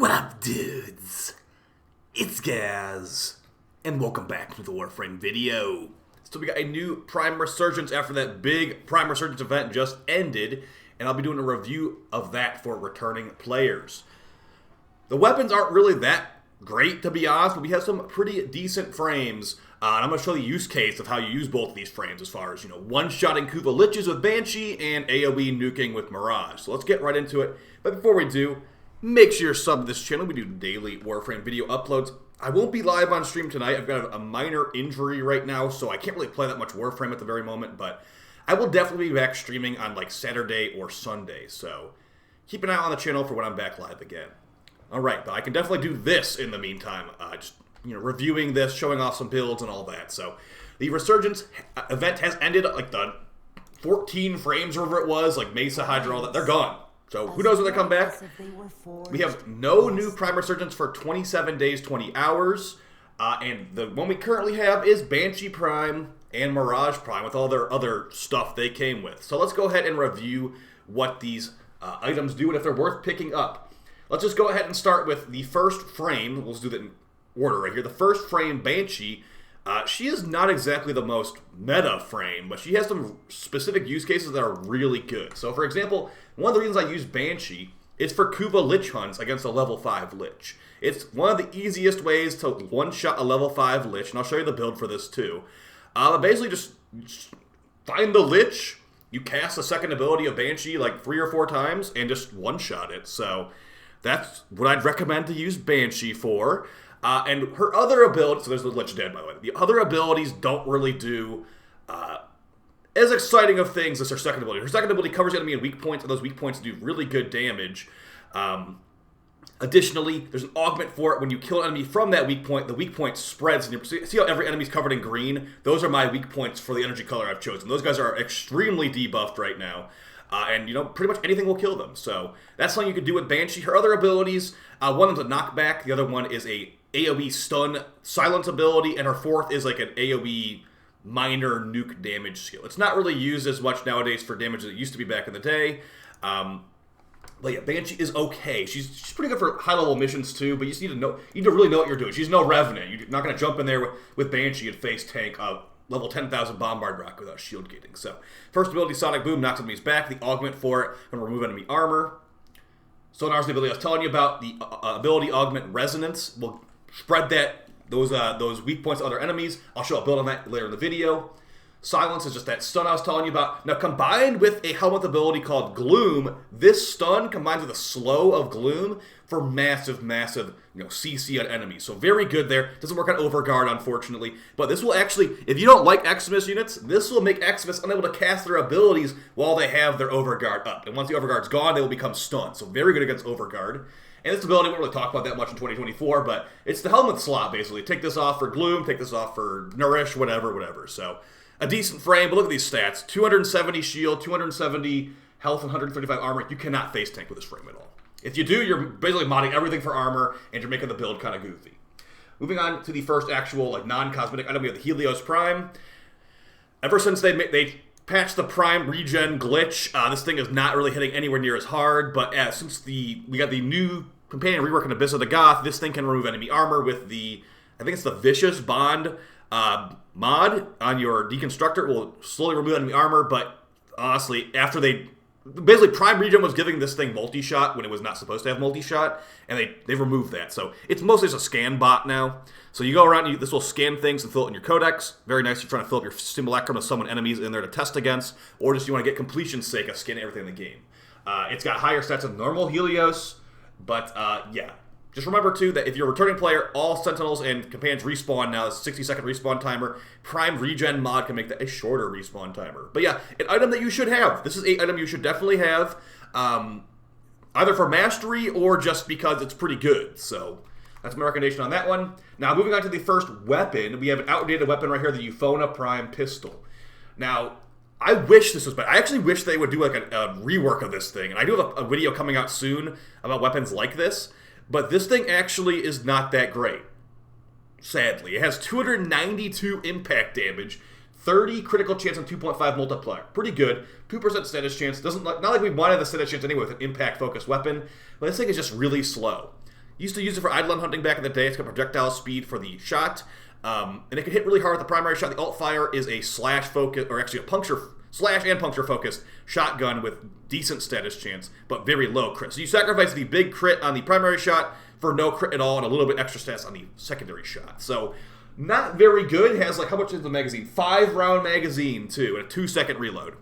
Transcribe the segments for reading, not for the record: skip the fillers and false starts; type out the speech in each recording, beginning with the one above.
What up, dudes? It's Gaz, and welcome back to the Warframe video. So we got a new Prime Resurgence after that big Prime Resurgence event just ended, and I'll be doing a review of that for returning players. The weapons aren't really that great, to be honest, but we have some pretty decent frames. And I'm going to show the use case of how you use both of these frames as far as, one-shotting Kuva Liches with Banshee and AoE nuking with Mirage. So let's get right into it. But before we do, make sure you're subbed to this channel. We do daily Warframe video uploads. I won't be live on stream tonight. I've got a minor injury right now, so I can't really play that much Warframe at the very moment, but I will definitely be back streaming on like Saturday or Sunday, so keep an eye on the channel for when I'm back live again. Alright, but I can definitely do this in the meantime, reviewing this, showing off some builds and all that. So the Resurgence event has ended, like the 14 frames or whatever it was, like Mesa, Hydra, all that, they're gone. So who knows when they come back? We have no new Prime Resurgence for 27 days, 20 hours. And the one we currently have is Banshee Prime and Mirage Prime with all their other stuff they came with. So let's go ahead and review what these items do and if they're worth picking up. Let's just go ahead and start with the first frame. We'll just do that in order right here. The first frame, Banshee. She is not exactly the most meta frame, but she has some specific use cases that are really good. So, for example, one of the reasons I use Banshee is for Kuva Lich hunts against a level 5 Lich. It's one of the easiest ways to one-shot a level 5 Lich, and I'll show you the build for this too. Basically, just find the Lich, you cast a second ability of Banshee like 3 or 4 times, and just one-shot it. So, that's what I'd recommend to use Banshee for. And her other abilities, so there's the Lich dead, by the way. The other abilities don't really do as exciting of things as her second ability. Her second ability covers the enemy in weak points, and those weak points do really good damage. Additionally, there's an augment for it. When you kill an enemy from that weak point, the weak point spreads. And you see how every enemy's covered in green? Those are my weak points for the energy color I've chosen. Those guys are extremely debuffed right now. And, pretty much anything will kill them. So that's something you could do with Banshee. Her other abilities, one of them's a knockback. The other one is a AoE stun silence ability. And her fourth is like an AoE minor nuke damage skill. It's not really used as much nowadays for damage as it used to be back in the day. But yeah, Banshee is okay. She's pretty good for high-level missions too, but you just need to really know what you're doing. She's no Revenant. You're not going to jump in there with Banshee and face tank level 10,000 Bombard Rock without shield gating. So, first ability, Sonic Boom, knocks enemies back. The augment for it, going to remove enemy armor. Sonar's the ability I was telling you about. The ability Augment Resonance will spread those weak points to other enemies. I'll show a build on that later in the video. Silence is just that stun I was telling you about. Now, combined with a helmet ability called Gloom, this stun combines with a slow of Gloom for massive, CC on enemies. So very good there. Doesn't work on Overguard, unfortunately. But this will actually, if you don't like Xmas units, this will make Xmas unable to cast their abilities while they have their Overguard up. And once the Overguard's gone, they will become stunned. So very good against Overguard. And this ability we won't really talk about that much in 2024, but it's the helmet slot, basically. Take this off for Gloom, take this off for Nourish, whatever. So a decent frame, but look at these stats. 270 shield, 270 health, and 135 armor. You cannot face tank with this frame at all. If you do, you're basically modding everything for armor, and you're making the build kind of goofy. Moving on to the first actual non-cosmetic item, we have the Helios Prime. Ever since they patched the Prime regen glitch, this thing is not really hitting anywhere near as hard, but since we got the new companion rework in Abyss of the Goth, this thing can remove enemy armor with the, I think it's the Vicious Bond mod on your Deconstructor. It will slowly remove enemy armor, but honestly, after basically Prime Regen was giving this thing multi-shot when it was not supposed to have multi-shot, and they've removed that. So it's mostly just a scan bot now. So you go around, and this will scan things and fill it in your codex. Very nice. You're trying to fill up your simulacrum to summon enemies in there to test against, or just you want to get completion's sake of scanning everything in the game. It's got higher stats than normal Helios, but yeah. Just remember, too, that if you're a returning player, all Sentinels and Companions respawn now. It's a 60-second respawn timer. Prime Regen mod can make that a shorter respawn timer. But yeah, an item that you should have. This is an item you should definitely have, either for mastery or just because it's pretty good. So that's my recommendation on that one. Now, moving on to the first weapon, we have an outdated weapon right here, the Eona Prime pistol. Now, I wish this was better. I actually wish they would do like a rework of this thing. And I do have a video coming out soon about weapons like this. But this thing actually is not that great, sadly. It has 292 impact damage, 30 critical chance and 2.5 multiplier. Pretty good. 2% status chance. Not like we wanted the status chance anyway with an impact-focused weapon, but this thing is just really slow. Used to use it for Eidolon hunting back in the day. It's got projectile speed for the shot. And it can hit really hard with the primary shot. The alt fire is a slash focus, or actually a puncture, slash and puncture focused shotgun with decent status chance, but very low crit. So you sacrifice the big crit on the primary shot for no crit at all and a little bit extra stats on the secondary shot. So not very good. It has like, how much is the magazine? 5-round magazine too, and a 2-second reload.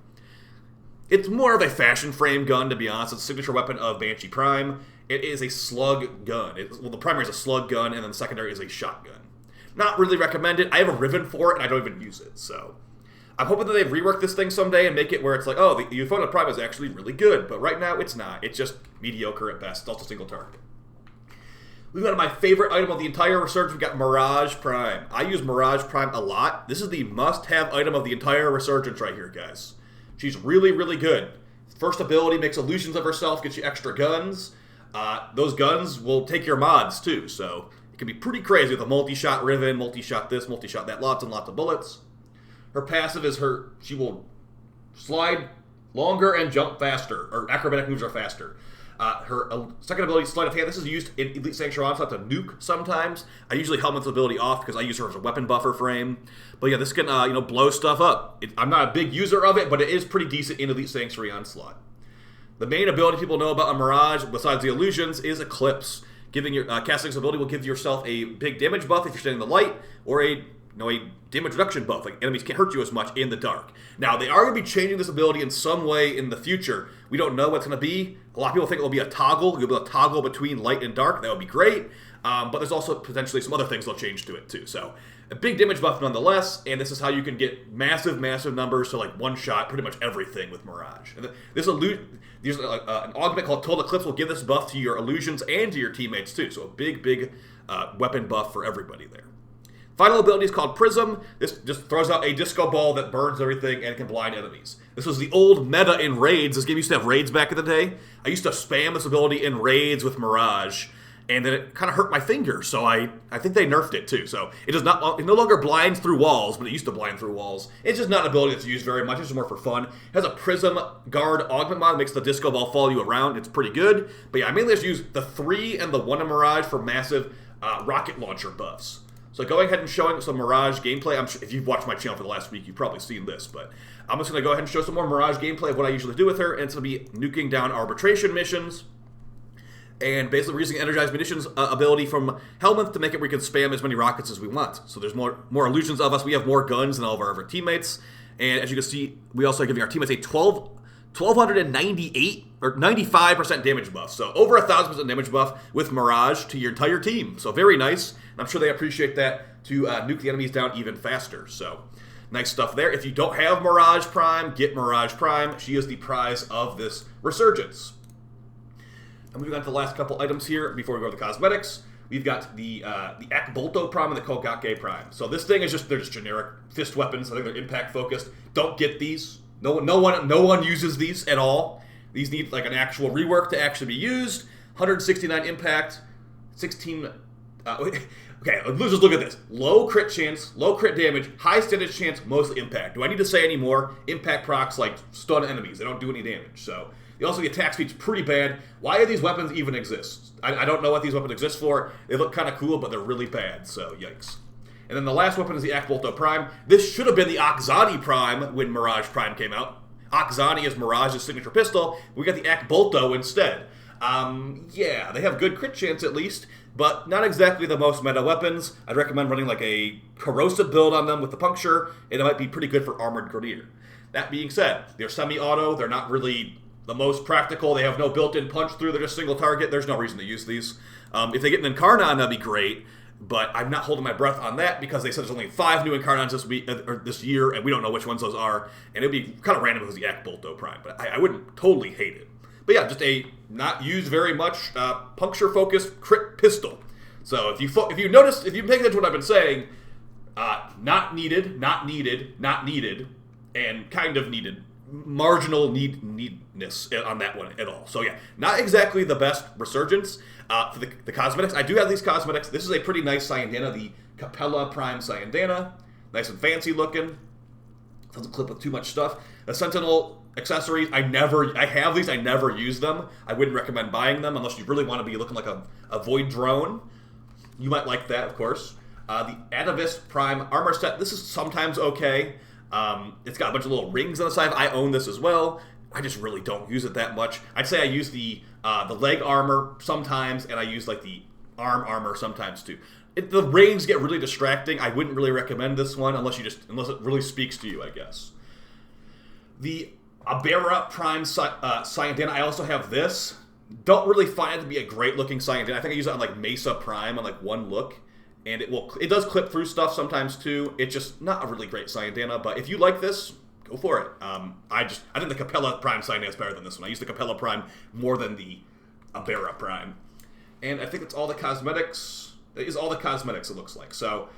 It's more of a fashion frame gun, to be honest. It's a signature weapon of Banshee Prime. It is a slug gun. Well, the primary is a slug gun, and then the secondary is a shotgun. Not really recommended. I have a ribbon for it, and I don't even use it. So I'm hoping that they rework this thing someday and make it where it's like, oh, the Eona Prime is actually really good. But right now, it's not. It's just mediocre at best. It's also single target. We've got my favorite item of the entire Resurgence. We've got Mirage Prime. I use Mirage Prime a lot. This is the must-have item of the entire Resurgence right here, guys. She's really, really good. First ability makes illusions of herself, gets you extra guns. Those guns will take your mods, too, so it can be pretty crazy with a multi-shot Riven, multi-shot this, multi-shot that, lots and lots of bullets. Her passive is she will slide longer and jump faster, or acrobatic moves are faster. Her second ability, Sleight of Hand. This is used in Elite Sanctuary Onslaught to nuke sometimes. I usually Helmet's ability off because I use her as a weapon buffer frame. But yeah, this can blow stuff up. I'm not a big user of it, but it is pretty decent in Elite Sanctuary Onslaught. The main ability people know about a Mirage, besides the illusions, is Eclipse. Giving your casting this ability will give yourself a big damage buff if you're standing in the light, or a damage reduction buff. Like, enemies can't hurt you as much in the dark. Now, they are going to be changing this ability in some way in the future. We don't know what's going to be. A lot of people think it will be a toggle. You'll be able to toggle between light and dark. That would be great. But there's also potentially some other things they'll change to it, too. So, a big damage buff nonetheless, and this is how you can get massive, massive numbers to, like, one-shot pretty much everything with Mirage. And there's an augment called Total Eclipse will give this buff to your illusions and to your teammates, too. So, a big, big weapon buff for everybody there. Final ability is called Prism. This just throws out a disco ball that burns everything and can blind enemies. This was the old meta in raids. This game used to have raids back in the day. I used to spam this ability in raids with Mirage, and then it kind of hurt my finger, so I think they nerfed it too. So it no longer blinds through walls, but it used to blind through walls. It's just not an ability that's used very much. It's just more for fun. It has a Prism Guard augment mod that makes the disco ball follow you around. It's pretty good. But yeah, I mainly just use the 3 and the 1 in Mirage for massive rocket launcher buffs. So going ahead and showing some Mirage gameplay. I'm sure if you've watched my channel for the last week, you've probably seen this, but I'm just going to go ahead and show some more Mirage gameplay of what I usually do with her, and it's going to be nuking down arbitration missions, and basically using Energized Munitions ability from Helmuth to make it where we can spam as many rockets as we want. So there's more illusions of us. We have more guns than all of our other teammates, and as you can see, we also are giving our teammates a 1,298 or 95% damage buff. So over 1,000% damage buff with Mirage to your entire team. So very nice. And I'm sure they appreciate that to nuke the enemies down even faster. So nice stuff there. If you don't have Mirage Prime, get Mirage Prime. She is the prize of this Resurgence. And moving on to the last couple items here before we go to the cosmetics. We've got the Akbolto Prime and the Kogake Prime. So this thing is they're just generic fist weapons. I think they're impact focused. Don't get these. No one uses these at all. These need like an actual rework to actually be used. 169 impact, 16. Okay, let's just look at this. Low crit chance, low crit damage, high status chance, mostly impact. Do I need to say any more? Impact procs like stun enemies. They don't do any damage. So also the attack speed's pretty bad. Why do these weapons even exist? I don't know what these weapons exist for. They look kind of cool, but they're really bad. So yikes. And then the last weapon is the Akbolto Prime. This should have been the Akzani Prime when Mirage Prime came out. Akzani is Mirage's signature pistol. We got the Akbolto instead. Yeah, they have good crit chance at least, but not exactly the most meta weapons. I'd recommend running like a corrosive build on them with the puncture, and it might be pretty good for Armored Grenadier. That being said, they're semi-auto. They're not really the most practical. They have no built-in punch through. They're just single target. There's no reason to use these. If they get an Incarnon, that'd be great. But I'm not holding my breath on that because they said there's only 5 new Incarnons this year, and we don't know which ones those are. And it'd be kind of random if it was the Akbolto Prime, but I wouldn't totally hate it. But yeah, just a not used very much puncture-focused crit pistol. So if you notice, if you pay attention to what I've been saying, not needed, not needed, not needed, and kind of needed. Marginal needness on that one at all. So yeah, not exactly the best Resurgence. For the cosmetics, I do have these cosmetics. This is a pretty nice Cyandana, the Capella Prime Cyandana. Nice and fancy looking. Doesn't clip with too much stuff. The Sentinel accessories, I have these, I never use them. I wouldn't recommend buying them unless you really want to be looking like a void drone. You might like that, of course. The Atavis Prime armor set, this is sometimes okay. It's got a bunch of little rings on the side. I own this as well. I just really don't use it that much. I'd say I use the leg armor sometimes, and I use like the arm armor sometimes too. The rings get really distracting. I wouldn't really recommend this one unless it really speaks to you, I guess. The Eona Prime Cyandana, I also have this. Don't really find it to be a great looking Cyandana. I think I use it on like Mesa Prime on like one look. And it does clip through stuff sometimes too. It's just not a really great Cyandana, but if you like this, go for it. I think the Capella Prime Cyandana is better than this one. I use the Capella Prime more than the Eona Prime. And I think it's all the cosmetics. It is all the cosmetics, it looks like. So,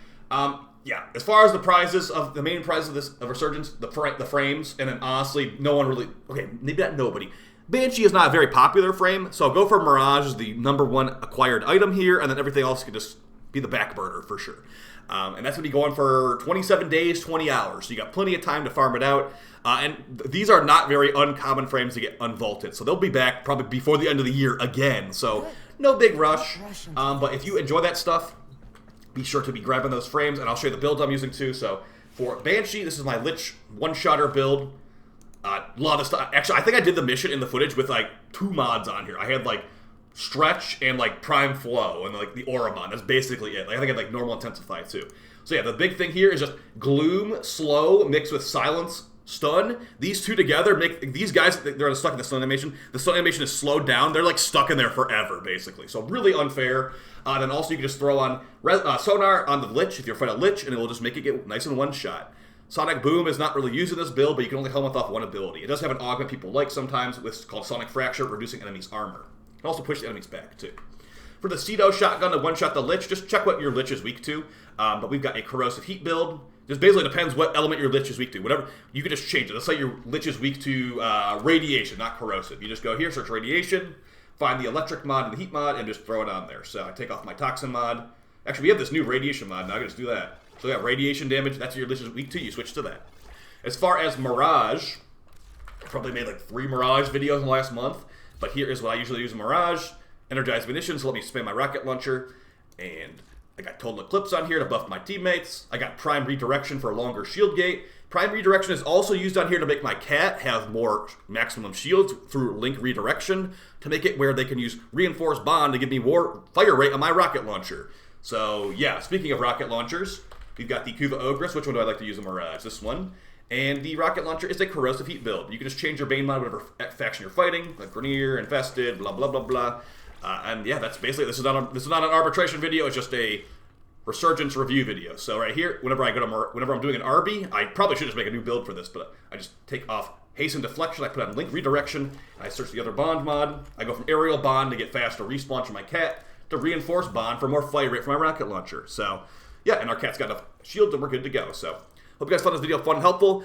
yeah, as far as the main prizes of Resurgence, the frames, and then honestly, no one really, okay, maybe not nobody. Banshee is not a very popular frame, so I'll go for Mirage as the #1 acquired item here, and then everything else can just be the back burner for sure. And that's going to be going for 27 days, 20 hours. So you got plenty of time to farm it out. And these are not very uncommon frames to get unvaulted. So they'll be back probably before the end of the year again. So no big rush. But if you enjoy that stuff, be sure to be grabbing those frames. And I'll show you the build I'm using too. So for Banshee, this is my Lich one-shotter build. A lot of stuff. Actually, I think I did the mission in the footage with like 2 mods on here. I had like Stretch and like Prime Flow and like the Aura mod. That's basically it. Like, I think I had like Normal Intensify too. So yeah, the big thing here is just Gloom, Slow, mixed with Silence, Stun. These two together make these guys, they're stuck in the stun animation. The stun animation is slowed down. They're like stuck in there forever, basically. So really unfair. Then also you can just throw on Sonar on the Lich if you're fighting a Lich, and it will just make it get nice in one shot. Sonic Boom is not really used in this build, but you can only helmet off one ability. It does have an augment people like sometimes, it's called Sonic Fracture, reducing enemies' armor. You can also push the enemies back, too. For the Cedo shotgun to one-shot the Lich, just check what your Lich is weak to. But we've got a Corrosive Heat build. Just basically depends what element your Lich is weak to. Whatever, you can just change it. Let's say your Lich is weak to Radiation, not Corrosive. You just go here, search Radiation, find the Electric mod and the Heat mod, and just throw it on there. So I take off my Toxin mod. Actually, we have this new Radiation mod now. I can just do that. So we got Radiation damage. That's what your Lich is weak to. You switch to that. As far as Mirage, I probably made like 3 Mirage videos in the last month. But here is what I usually use in Mirage. Energized Munitions, let me spam my rocket launcher. And I got Total Eclipse on here to buff my teammates. I got Prime Redirection for a longer shield gate. Prime Redirection is also used on here to make my cat have more maximum shields through Link Redirection to make it where they can use Reinforced Bond to give me more fire rate on my rocket launcher. So yeah, speaking of rocket launchers, we've got the Kuva Ogress. Which one do I like to use in Mirage? This one. And the rocket launcher is a Corrosive Heat build. You can just change your Bane mod, whatever faction you're fighting, like Grenier, Infested, blah, blah, blah, blah. And yeah, that's basically, this is not an arbitration video, it's just a Resurgence review video. So right here, whenever I'm doing an RB, I probably should just make a new build for this, but I just take off Hasten Deflection, I put on Link Redirection, and I search the other Bond mod. I go from Aerial Bond to get faster respawn for my cat, to Reinforced Bond for more fire rate for my rocket launcher. So yeah, and our cat's got enough shields and we're good to go. So hope you guys found this video fun and helpful.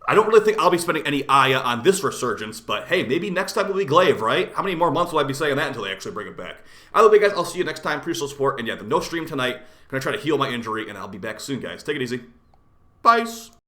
I don't really think I'll be spending any Aya on this Resurgence, but hey, maybe next time will be glaive, right? How many more months will I be saying that until they actually bring it back? Either way, guys, I'll see you next time. Appreciate the support, and yeah, no stream tonight. I'm going to try to heal my injury, and I'll be back soon, guys. Take it easy. Bye.